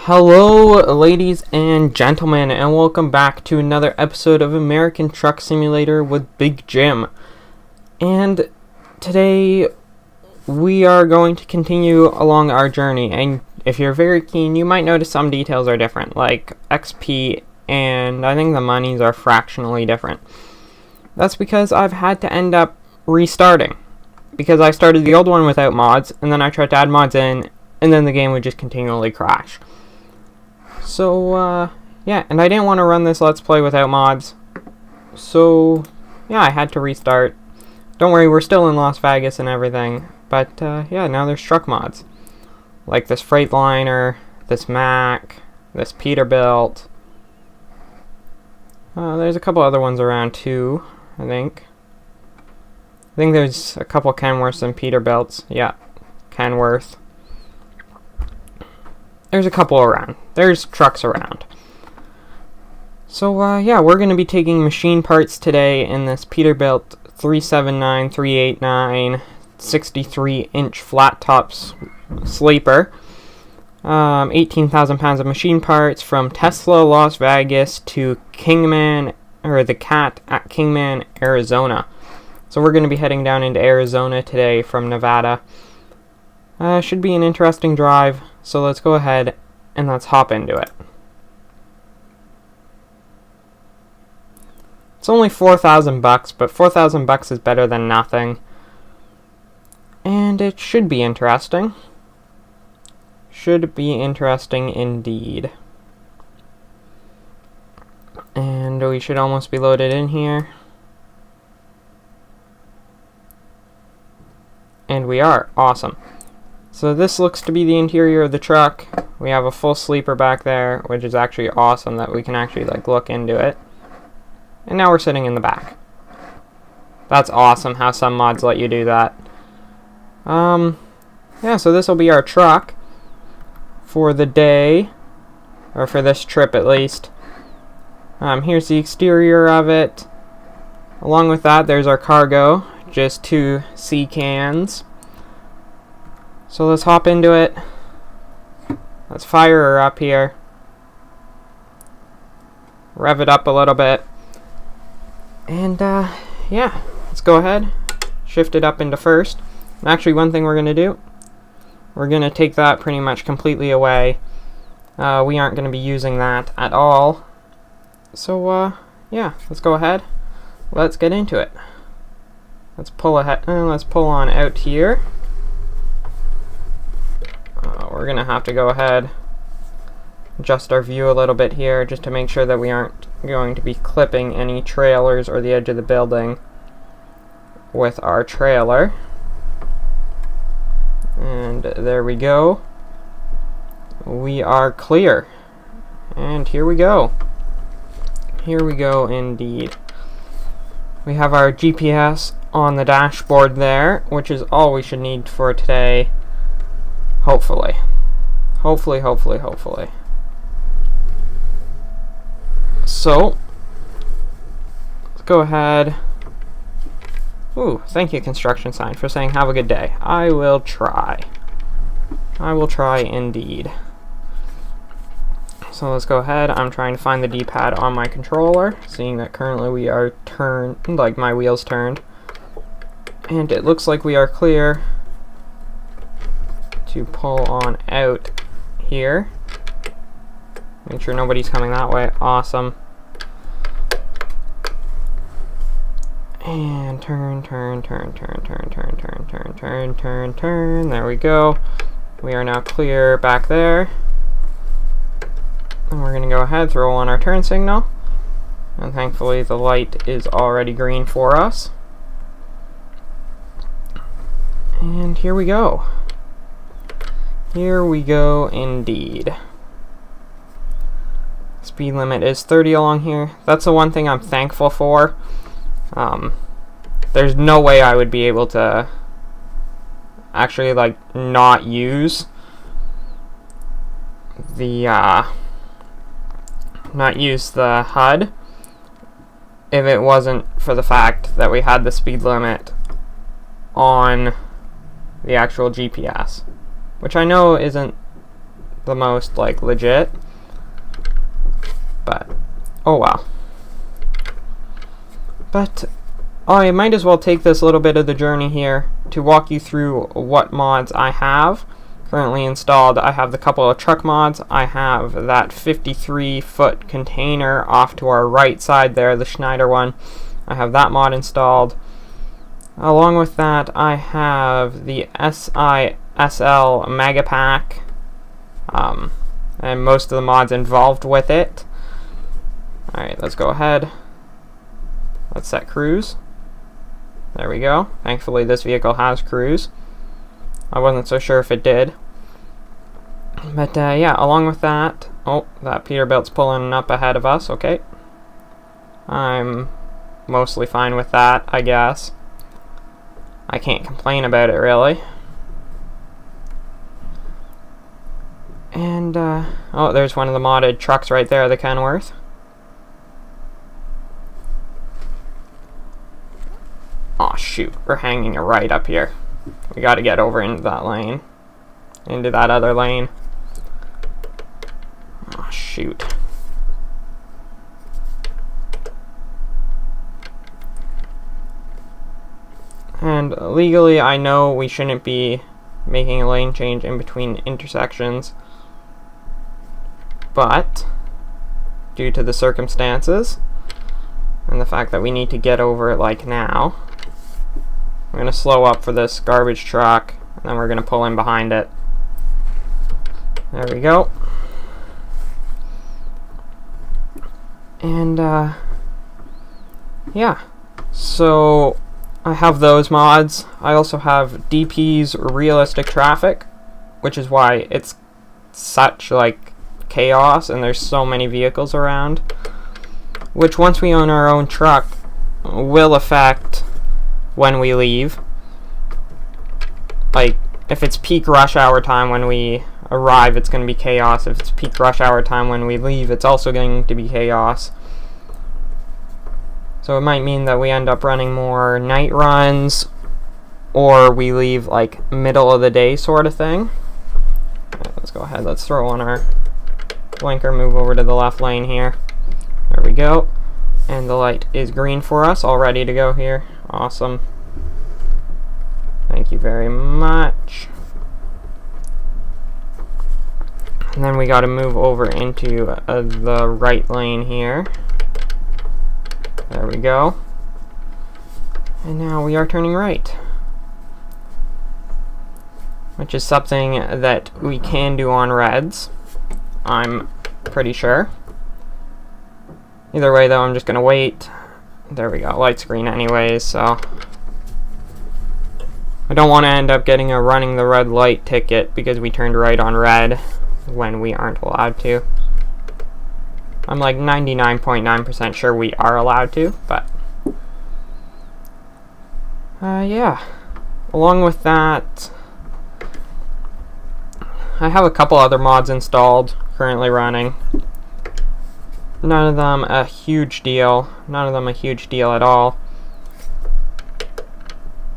Hello, ladies and gentlemen, and welcome back to another episode of American Truck Simulator with Big Jim. And today we are going to continue along our journey, and if you're very keen, you might notice some details are different, like XP, and I think the monies are fractionally different. That's because I've had to end up restarting, because I started the old one without mods, and then I tried to add mods in, and then the game would just continually crash. So, yeah, and I didn't want to run this Let's Play without mods. So, yeah, I had to restart. Don't worry, we're still in Las Vegas and everything. But, yeah, now there's truck mods. Like this Freightliner, this Mack, this Peterbilt. There's a couple other ones around, too, I think. I think there's a couple Kenworths and Peterbilts. Yeah, Kenworth. There's a couple around. There's trucks around. So, yeah, we're going to be taking machine parts today in this Peterbilt 379, 389, 63-inch flat tops sleeper. 18,000 pounds of machine parts from Tesla, Las Vegas to Kingman, or the Cat at Kingman, Arizona. So we're going to be heading down into Arizona today from Nevada. Should be an interesting drive. So let's go ahead and let's hop into it. It's only $4,000, but $4,000 is better than nothing. And it should be interesting. Should be interesting indeed. And we should almost be loaded in here. And we are. Awesome. So this looks to be the interior of the truck. We have a full sleeper back there, which is actually awesome that we can actually look into it. And now we're sitting in the back. That's awesome how some mods let you do that. Yeah, so this will be our truck for the day, or for this trip at least. Here's the exterior of it. Along with that, there's our cargo, just 2 sea cans. So let's hop into it. Let's fire her up here. Rev it up a little bit. And, yeah, let's go ahead. Shift it up into first. And actually, one thing we're going to do, we're going to take that pretty much completely away. We aren't going to be using that at all. So, yeah, let's go ahead. Let's get into it. Let's pull ahead. Let's pull on out here. We're going to have to go ahead, adjust our view a little bit here just to make sure that we aren't going to be clipping any trailers or the edge of the building with our trailer. And there we go. We are clear. And here we go. Here we go indeed. We have our GPS on the dashboard there, which is all we should need for today. Hopefully. Hopefully. So, let's go ahead. Ooh, thank you, construction sign, for saying have a good day. I will try. I will try indeed. So let's go ahead. I'm trying to find the D-pad on my controller, seeing that currently we are turned, my wheel's turned. And it looks like we are clear to pull on out here. Make sure nobody's coming that way. Awesome. And turn. There we go. We are now clear back there. And we're going to go ahead, throw on our turn signal. And thankfully the light is already green for us. And here we go. Here we go indeed. Speed limit is 30 along here. That's the one thing I'm thankful for. There's no way I would be able to actually not use the HUD if it wasn't for the fact that we had the speed limit on the actual GPS, which I know isn't the most, like, legit. But, oh well. But I might as well take this little bit of the journey here to walk you through what mods I have currently installed. I have the couple of truck mods. I have that 53-foot container off to our right side there, the Schneider one. I have that mod installed. Along with that, I have the SISL Mega Pack, and most of the mods involved with it. Alright, let's go ahead. Let's set cruise. There we go. Thankfully this vehicle has cruise. I wasn't so sure if it did. But yeah, along with that... Oh, that Peterbilt's pulling up ahead of us. Okay. I'm mostly fine with that, I guess. I can't complain about it, really. And, oh, there's one of the modded trucks right there, the Kenworth. Aw, shoot. We're hanging it right up here. We gotta get over into that lane. Into that other lane. Aw, shoot. And legally, I know we shouldn't be making a lane change in between intersections. But, due to the circumstances, and the fact that we need to get over it like now, I'm going to slow up for this garbage truck, and then we're going to pull in behind it. There we go. And, yeah. So, I have those mods. I also have DP's Realistic Traffic, which is why it's such, like, chaos, and there's so many vehicles around. Which, once we own our own truck, will affect when we leave. Like, if it's peak rush hour time when we arrive, it's going to be chaos. If it's peak rush hour time when we leave, it's also going to be chaos. So it might mean that we end up running more night runs, or we leave, like, middle of the day sort of thing. Right, let's go ahead. Let's throw on our blinker, move over to the left lane here. There we go. And the light is green for us, all ready to go here. Awesome. Thank you very much. And then we got to move over into the right lane here. There we go. And now we are turning right. Which is something that we can do on reds, I'm pretty sure. Either way, though, I'm just going to wait. There we go, light screen anyways, so I don't want to end up getting a running the red light ticket because we turned right on red when we aren't allowed to. I'm like 99.9% sure we are allowed to, but yeah. Along with that, I have a couple other mods installed, currently running. None of them a huge deal. None of them a huge deal at all.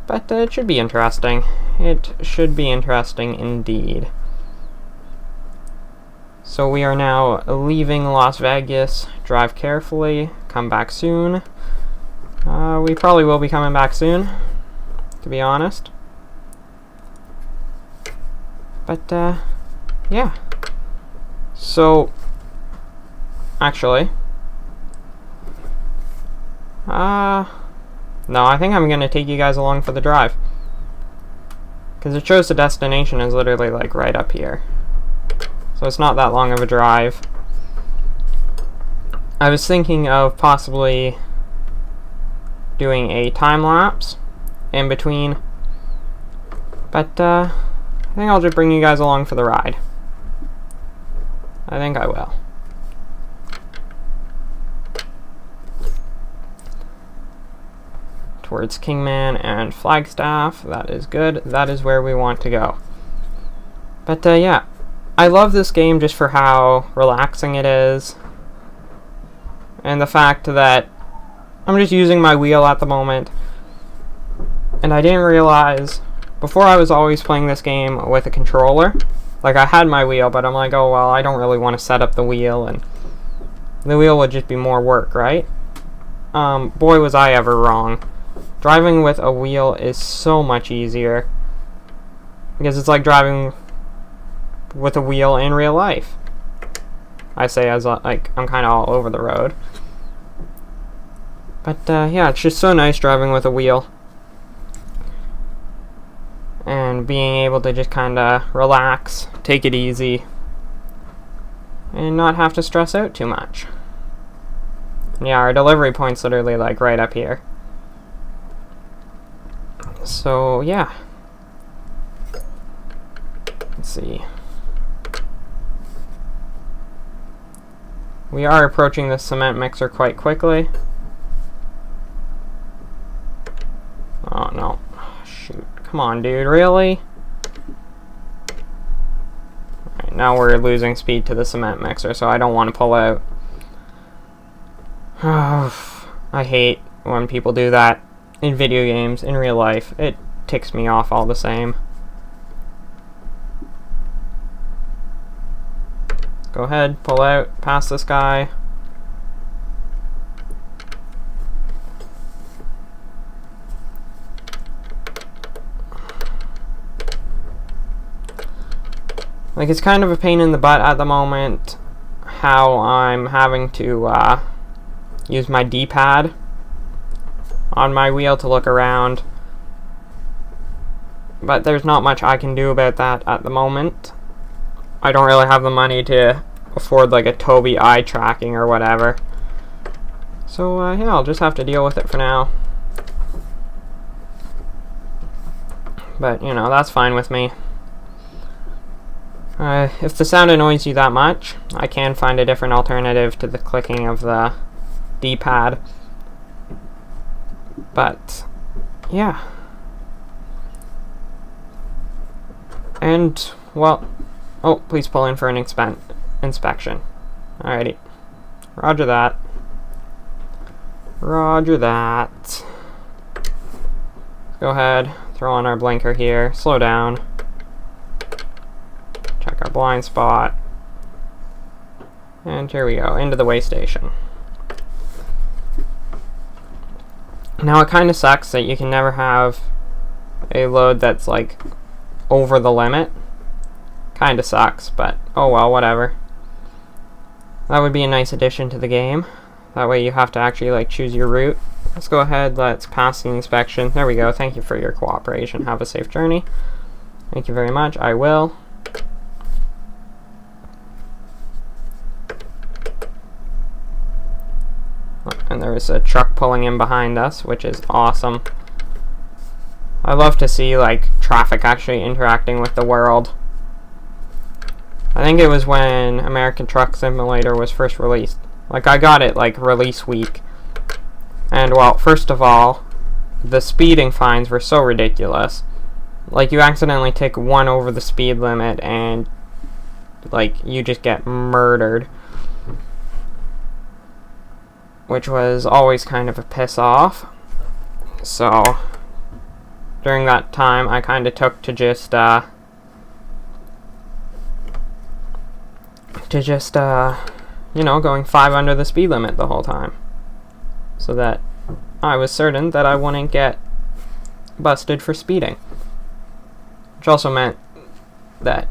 But it should be interesting. It should be interesting indeed. So we are now leaving Las Vegas. Drive carefully. Come back soon. We probably will be coming back soon, to be honest. But, yeah. So, actually, no, I think I'm going to take you guys along for the drive. Because it shows the destination is literally, like, right up here. So it's not that long of a drive. I was thinking of possibly doing a time-lapse in between. But, I think I'll just bring you guys along for the ride. I think I will. Towards Kingman and Flagstaff. That is good. That is where we want to go. But, yeah. I love this game just for how relaxing it is. And the fact that I'm just using my wheel at the moment. And I didn't realize... Before I was always playing this game with a controller. Like, I had my wheel, but I'm like, oh, well, I don't really want to set up the wheel, and the wheel would just be more work, right? Boy, was I ever wrong. Driving with a wheel is so much easier. Because it's like driving with a wheel in real life. I say as, like, I'm kind of all over the road. But, yeah, it's just so nice driving with a wheel. And being able to just kind of relax, take it easy, and not have to stress out too much. Yeah, our delivery point's literally, like, right up here. So, yeah. Let's see. We are approaching the cement mixer quite quickly. Oh, no. Shoot. Come on, dude. Really? Alright, now we're losing speed to the cement mixer, so I don't want to pull out. I hate when people do that in video games, in real life. It ticks me off all the same. Go ahead, pull out, pass this guy. Like, it's kind of a pain in the butt at the moment how I'm having to use my D-pad on my wheel to look around. But there's not much I can do about that at the moment. I don't really have the money to afford like a Tobii eye tracking or whatever. So yeah, I'll just have to deal with it for now. But, you know, that's fine with me. If the sound annoys you that much, I can find a different alternative to the clicking of the D-pad. But, yeah. And, well, oh, please pull in for an inspection. Alrighty. Roger that. Roger that. Go ahead, throw on our blinker here, slow down. Check our blind spot. And here we go, into the weigh station. Now it kind of sucks that you can never have a load that's like over the limit. Kind of sucks, but oh well, whatever. That would be a nice addition to the game. That way you have to actually like choose your route. Let's go ahead, let's pass the inspection. There we go, thank you for your cooperation. Have a safe journey. Thank you very much, I will. And there is a truck pulling in behind us, which is awesome. I love to see like traffic actually interacting with the world. I think it was when American Truck Simulator was first released. Like, I got it like release week. And well, first of all, the speeding fines were so ridiculous. Like, you accidentally take one over the speed limit and like you just get murdered. Which was always kind of a piss off. So during that time I kind of took to just you know, going 5 under the speed limit the whole time. So that I was certain that I wouldn't get busted for speeding. Which also meant that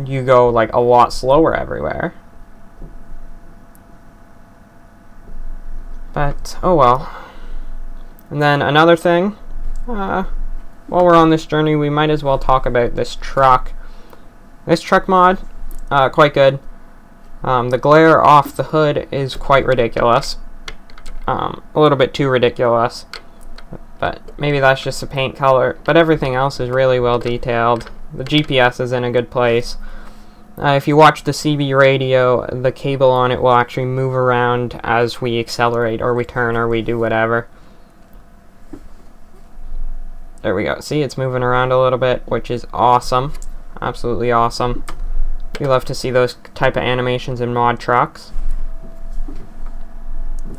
you go like a lot slower everywhere. But, oh well. And then another thing, while we're on this journey, we might as well talk about this truck. This truck mod, quite good. The glare off the hood is quite ridiculous. A little bit too ridiculous. But maybe that's just the paint color. But everything else is really well detailed. The GPS is in a good place. If you watch the CB radio, the cable on it will actually move around as we accelerate or we turn or we do whatever. There we go. See, it's moving around a little bit, which is awesome. Absolutely awesome. We love to see those type of animations in mod trucks.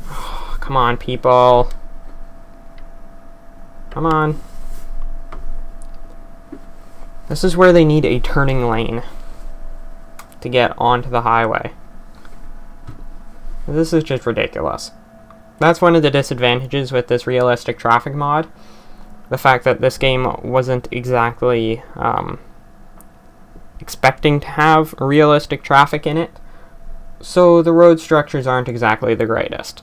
Oh, come on, people. Come on. This is where they need a turning lane. to get onto the highway. This is just ridiculous. That's one of the disadvantages with this realistic traffic mod. The fact that this game wasn't exactly expecting to have realistic traffic in it. So the road structures aren't exactly the greatest.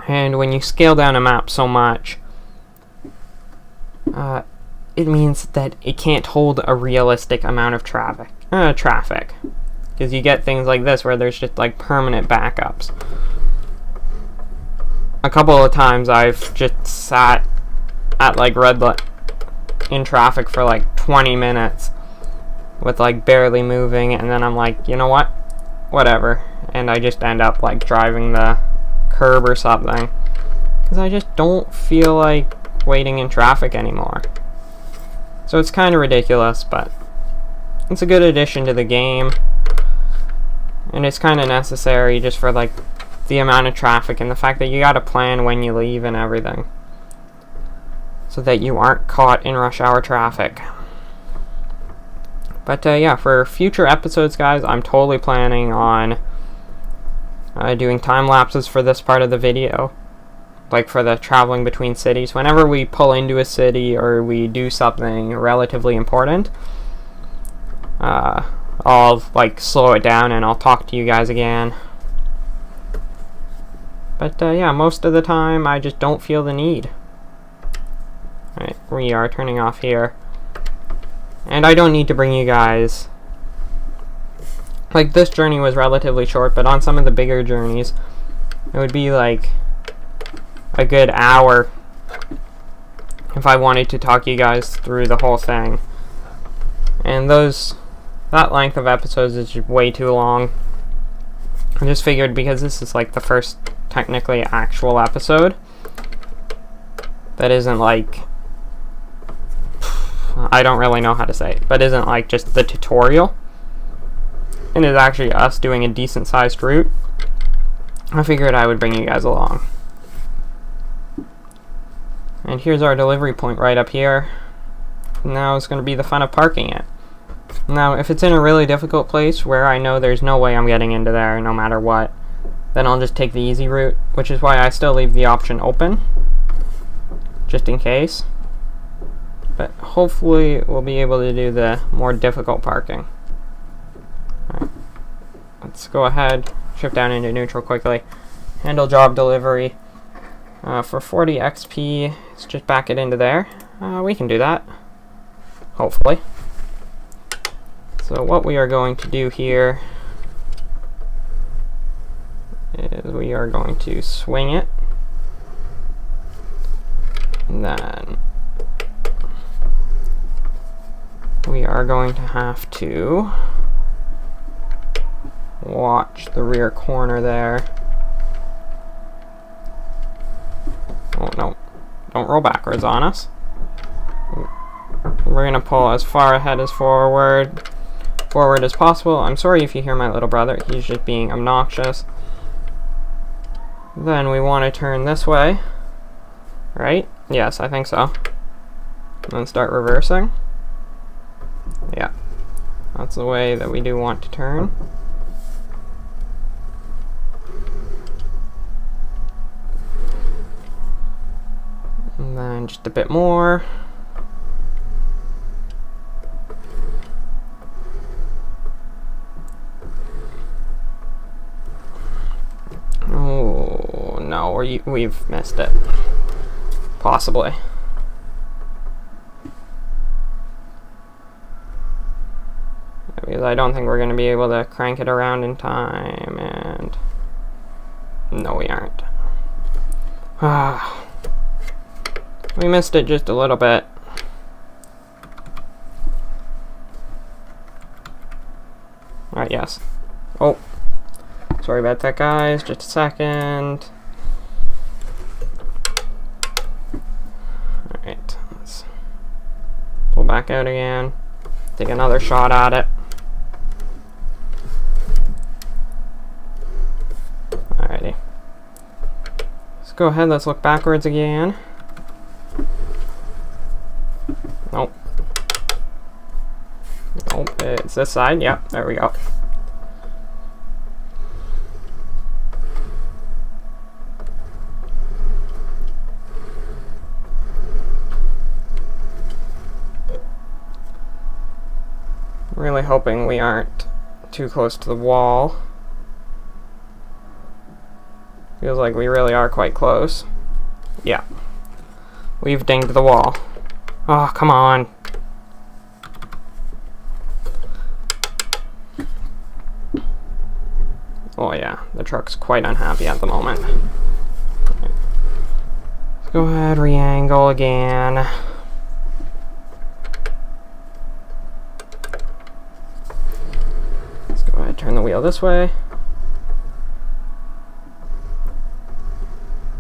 And when you scale down a map so much, it means that it can't hold a realistic amount of traffic. Because you get things like this where there's just like permanent backups. A couple of times I've just sat at like red light in traffic for like 20 minutes with like barely moving, and then I'm like, you know what? Whatever. And I just end up like driving the curb or something. Because I just don't feel like waiting in traffic anymore. So it's kind of ridiculous, but it's a good addition to the game. And it's kind of necessary just for like the amount of traffic and the fact that you gotta plan when you leave and everything, so that you aren't caught in rush hour traffic. But yeah, for future episodes, guys, I'm totally planning on doing time lapses for this part of the video, like for the traveling between cities. Whenever we pull into a city or we do something relatively important, I'll like slow it down and I'll talk to you guys again. But yeah, most of the time I just don't feel the need. Alright, we are turning off here. And I don't need to bring you guys... Like, this journey was relatively short, but on some of the bigger journeys, it would be like a good hour if I wanted to talk you guys through the whole thing. And that length of episodes is just way too long. I just figured, because this is like the first technically actual episode that isn't like, I don't really know how to say it, but isn't like just the tutorial, and is actually us doing a decent sized route, I figured I would bring you guys along. And here's our delivery point right up here. Now it's going to be the fun of parking it. Now, if it's in a really difficult place where I know there's no way I'm getting into there no matter what, then I'll just take the easy route, which is why I still leave the option open, just in case. But hopefully we'll be able to do the more difficult parking. Alright, let's go ahead, shift down into neutral quickly, handle job delivery. For 40 XP, let's just back it into there. We can do that, hopefully. So what we are going to do here is we are going to swing it, and then we are going to have to watch the rear corner there. Oh no, don't roll backwards on us. We're gonna pull as far ahead as forward as possible. I'm sorry if you hear my little brother, he's just being obnoxious. Then we want to turn this way, right? Yes, I think so. And then start reversing. Yeah, that's the way that we do want to turn. And then just a bit more. Oh no, we've missed it. Possibly. Because I don't think we're going to be able to crank it around in time, and no, we aren't. We missed it just a little bit. Alright, yes. Oh, sorry about that, guys. Just a second. Alright, let's pull back out again. Take another shot at it. Alrighty. Let's go ahead, let's look backwards again. Nope. Nope, it's this side. Yep, there we go. hoping we aren't too close to the wall. Feels like we really are quite close. Yeah. We've dinged the wall. Oh, come on. Oh yeah, the truck's quite unhappy at the moment. Let's go ahead, re-angle again. Let's go ahead, turn the wheel this way.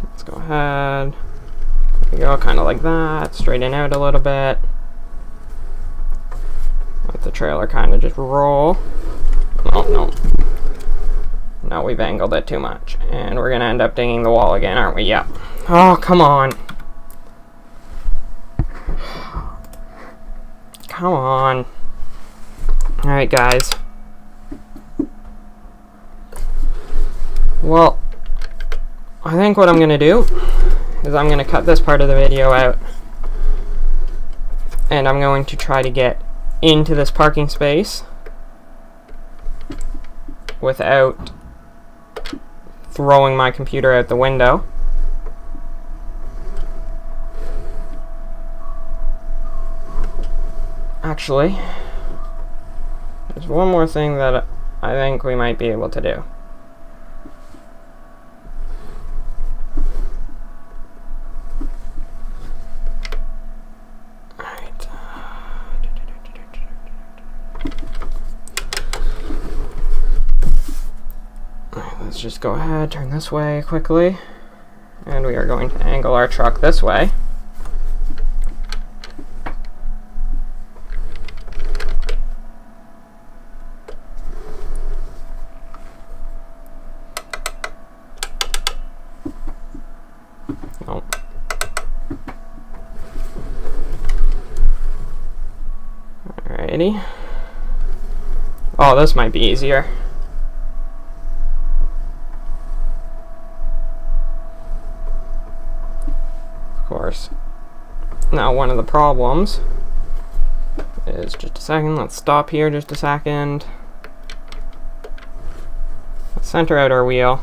Let's go ahead. There we go, kind of like that. Straighten out a little bit. Let the trailer kind of just roll. Oh, no. No, we've angled it too much. And we're going to end up dinging the wall again, aren't we? Yep. Oh, come on. Come on. Alright, guys. Well, I think what I'm going to do is I'm going to cut this part of the video out. And I'm going to try to get into this parking space without throwing my computer out the window. Actually, there's one more thing that I think we might be able to do. Alright. Let's just go ahead, turn this way quickly, and we are going to angle our truck this way. Oh. Alrighty. Oh, this might be easier. Course. Now one of the problems is, just a second, let's stop here just a second. Let's center out our wheel.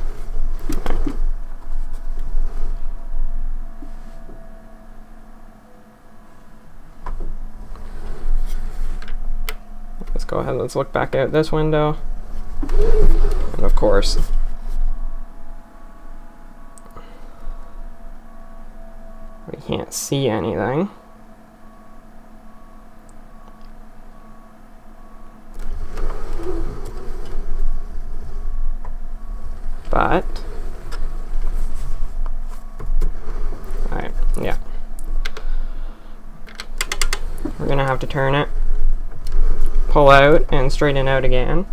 Let's go ahead, let's look back out this window. And of course, we can't see anything. But, alright, yeah. We're gonna have to turn it, pull out, and straighten out again.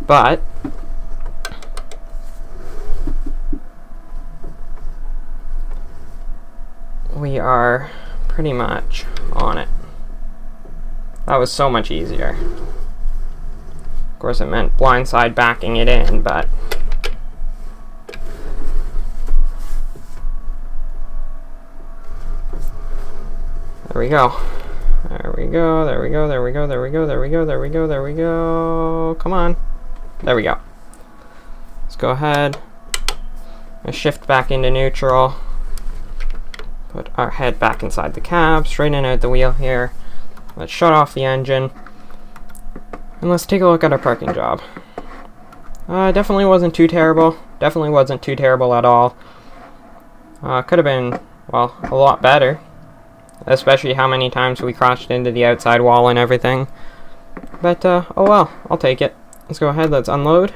But we are pretty much on it. That was so much easier. Of course, it meant blindside backing it in, but there we go. There we go, there we go, there we go, there we go, there we go, there we go, there we go. Come on. There we go. Let's go ahead and shift back into neutral. Put our head back inside the cab, straighten out the wheel here. Let's shut off the engine. And let's take a look at our parking job. Definitely wasn't too terrible. Definitely wasn't too terrible at all. Could have been, well, a lot better. Especially how many times we crashed into the outside wall and everything. But, oh well, I'll take it. Let's go ahead, let's unload.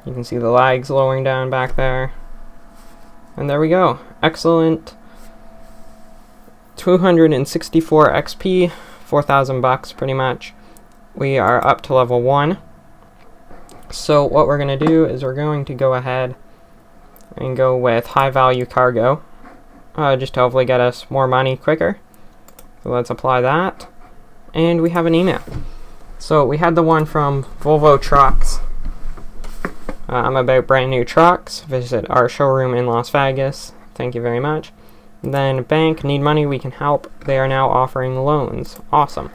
You can see the lags lowering down back there. And there we go. Excellent. 264 XP, 4,000 bucks pretty much. We are up to level 1. So what we're going to do is we're going to go ahead and go with high value cargo. Just to hopefully get us more money quicker. So let's apply that. And we have an email. So we had the one from Volvo Trucks. I'm about brand new trucks. Visit our showroom in Las Vegas. Thank you very much. Then bank, need money, we can help. They are now offering loans. Awesome.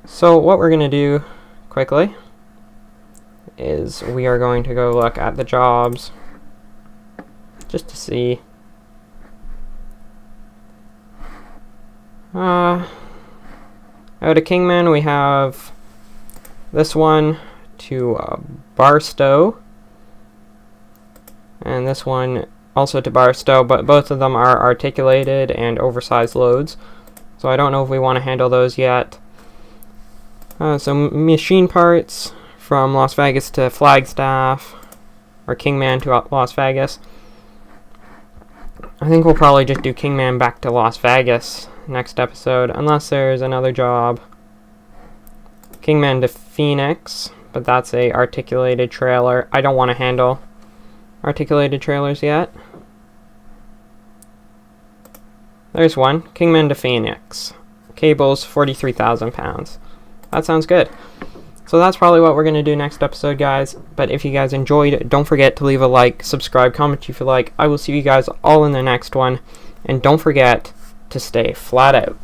So what we're going to do quickly is we are going to go look at the jobs just to see. Out of Kingman, we have this one to Barstow, and this one also to Barstow, but both of them are articulated and oversized loads, so I don't know if we want to handle those yet. So machine parts from Las Vegas to Flagstaff, or Kingman to Las Vegas. I think we'll probably just do Kingman back to Las Vegas next episode, unless there's another job. Kingman to Phoenix, but that's a articulated trailer. I don't want to handle articulated trailers yet. There's one. Kingman to Phoenix. Cables, 43,000 pounds. That sounds good. So that's probably what we're going to do next episode, guys. But if you guys enjoyed, don't forget to leave a like, subscribe, comment if you like. I will see you guys all in the next one. And don't forget to stay flat out.